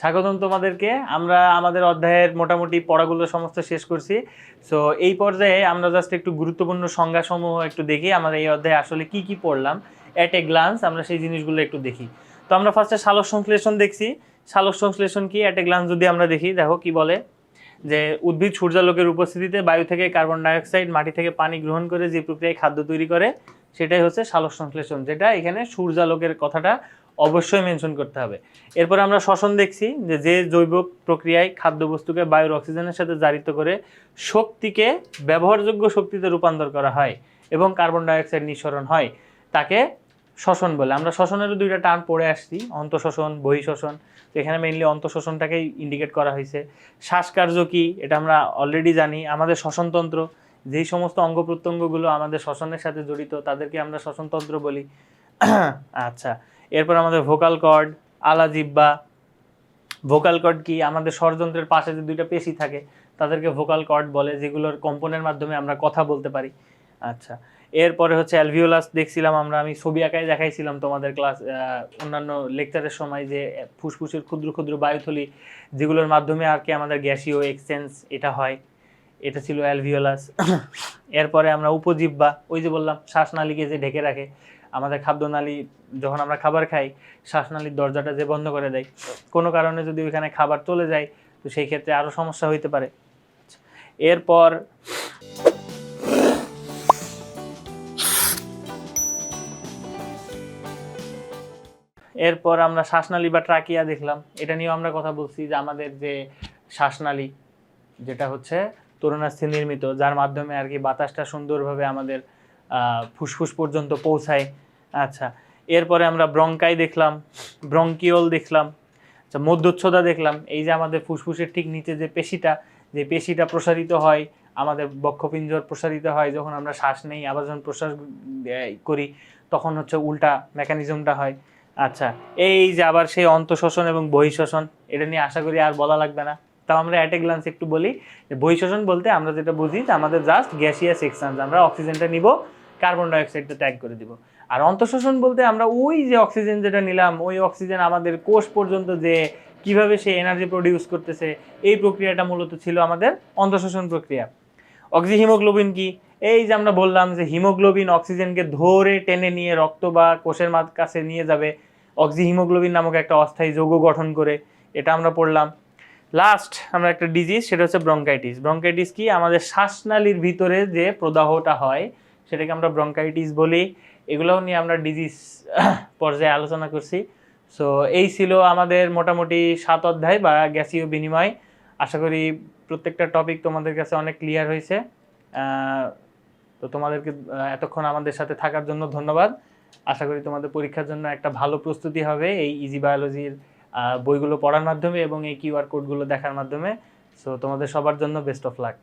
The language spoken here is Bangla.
স্বাগতম তোমাদেরকে। আমরা আমাদের অধ্যায়ের মোটামুটি পড়াগুলো সমস্ত শেষ করছি। সো এই পর্যায়ে আমরা জাস্ট একটু গুরুত্বপূর্ণ সংজ্ঞাসমূহ একটু দেখি, আমাদের এই অধ্যায়ে আসলে কি কি পড়লাম অ্যাট এ গ্লান্স, আমরা সেই জিনিসগুলো একটু দেখি। তো আমরা ফার্স্টে সালোক সংশ্লেষণ দেখছি। সালোক সংশ্লেষণ কি অ্যাট এ গ্লান্স যদি আমরা দেখি, দেখো কি বলে যে উদ্ভিদ সূর্যালোকের উপস্থিতিতে বায়ু থেকে কার্বন ডাইঅক্সাইড, মাটি থেকে পানি গ্রহণ করে যে প্রক্রিয়ায় খাদ্য তৈরি করে সেটাই হচ্ছে সালোক সংশ্লেষণ, যেটা এখানে সূর্যালোকের কথাটা অবশ্যই মেনশন করতে হবে। এরপর আমরা শ্বসন দেখছি, যে জৈব প্রক্রিয়ায় খাদ্যবস্তুকে বায়ুর অক্সিজেনের সাথে জারিত করে শক্তিকে ব্যবহারযোগ্য শক্তিতে রূপান্তর করা হয় এবং কার্বন ডাইঅক্সাইড নিঃসরণ হয়, তাকে শ্বসন বলে। আমরা শ্বসনেরও দুইটা টার্ম পড়ে আসছি, অন্তঃশ্বসন, বহিঃশ্বসন। তো এখানে মেইনলি অন্তঃশ্বসনটাকেই ইন্ডিকেট করা হয়েছে। শ্বাসকার্য কি, এটা আমরা অলরেডি জানি। আমাদের শ্বসনতন্ত্র, যেই সমস্ত অঙ্গ প্রত্যঙ্গগুলো আমাদের শ্বসনের সাথে জড়িত তাদেরকে আমরা শ্বসনতন্ত্র বলি। আচ্ছা, এরপর আমাদের ভোকাল কর্ড, আলা জিহ্বা। ভোকাল কর্ড কি, আমাদের স্বরযন্ত্রের পাশে যে দুইটা পেশি থাকে তাদেরকে ভোকাল কর্ড বলে, যেগুলোর কম্পনের মাধ্যমে আমরা কথা বলতে পারি। আচ্ছা, এরপরে হচ্ছে অ্যালভিওলাস দেখছিলাম আমরা, আমি ছবি আঁকায় দেখাইছিলাম তোমাদের ক্লাস অন্যান্য লেকচারের সময়, যে ফুসফুসের ক্ষুদ্র ক্ষুদ্র বায়ুথলি যেগুলোর মাধ্যমে আর কি আমাদের গ্যাসীয় এক্সচেঞ্জ এটা হয়, এটা ছিল অ্যালভিওলাস। এরপরে আমরা উপজিহ্বা, ওই যে বললাম শ্বাসনালীকে যে ঢেকে রাখে, আমাদের খাদ্যনালী যখন আমরা খাবার খাই শ্বাসনালীর দরজাটা যে বন্ধ করে দেয়, কোনো কারণে যদি ওইখানে খাবার চলে যায় তো সেই ক্ষেত্রে আরও সমস্যা হইতে পারে। এরপর আমরা শ্বাসনালী বা ট্রাকিয়া দেখলাম, এটা নিয়েও আমরা কথা বলছি, যে আমাদের যে শ্বাসনালী যেটা হচ্ছে তরুণাস্থি নির্মিত, যার মাধ্যমে আর কি বাতাসটা সুন্দরভাবে আমাদের ফুসফুস পর্যন্ত পৌঁছায়। আচ্ছা, এরপরে আমরা ব্রঙ্কাই দেখলাম, ব্রঙ্কিওল দেখলাম, আচ্ছা মধ্যচ্ছদা দেখলাম, এই যে আমাদের ফুসফুসের ঠিক নিচে যে পেশিটা প্রসারিত হয়, আমাদের বক্ষপিঞ্জর প্রসারিত হয় যখন আমরা শ্বাস নেই, আবার যখন প্রশ্বাস করি তখন হচ্ছে উল্টা মেকানিজমটা হয়। আচ্ছা, এই যে আবার সেই অন্তঃশ্বসন এবং বহিঃশ্বসন, এটা নিয়ে আশা করি আর বলা লাগবে না। তাও আমরা অ্যাট এ গ্লান্স একটু বলি যে বহিঃশ্বসন বলতে আমরা যেটা বুঝি যে আমাদের জাস্ট গ্যাসিয়াস এক্সচেঞ্জ, আমরা অক্সিজেনটা নিব, কার্বন ডাইঅক্সাইডটা ত্যাগ করে দিব। আর অন্তঃশ্বসন বলতে আমরা ওই যে অক্সিজেন যেটা নিলাম, ওই অক্সিজেন আমাদের কোষ পর্যন্ত যে কিভাবে সে এনার্জি প্রডিউস করতেছে, এই প্রক্রিয়াটা মূলত ছিল আমাদের অন্তঃশ্বসন প্রক্রিয়া। অক্সিহিমোগ্লোবিন কি, এই যে আমরা বললাম যে হিমোগ্লোবিন অক্সিজেনকে ধরে টেনে নিয়ে রক্ত বা কোষের কাছে নিয়ে যাবে অক্সিহিমোগ্লোবিন নামক একটা অস্থায়ী যৌগ গঠন করে, এটা আমরা পড়লাম। লাস্ট আমরা একটা ডিজিজ, সেটা হচ্ছে ব্রঙ্কাইটিস। ব্রঙ্কাইটিস কি, আমাদের শ্বাসনালীর ভিতরে যে প্রদাহটা হয় সেটাকে আমরা ব্রঙ্কাইটিস বলি। এগুলোও নিয়ে আমরা ডিজিজ পর্যায়ে আলোচনা করছি। সো এই ছিল আমাদের মোটামুটি 7 অধ্যায় বা গ্যাসীয় বিনিময়। আশা করি প্রত্যেকটা টপিক তোমাদের কাছে অনেক ক্লিয়ার হয়েছে। তো তোমাদেরকে এতক্ষণ আমাদের সাথে থাকার জন্য ধন্যবাদ। আশা করি তোমাদের পরীক্ষার জন্য একটা ভালো প্রস্তুতি হবে এই ইজি বায়োলজির বইগুলো পড়ার মাধ্যমে এবং এই কিউআর কোডগুলো দেখার মাধ্যমে। সো তোমাদের সবার জন্য বেস্ট অফ লাক।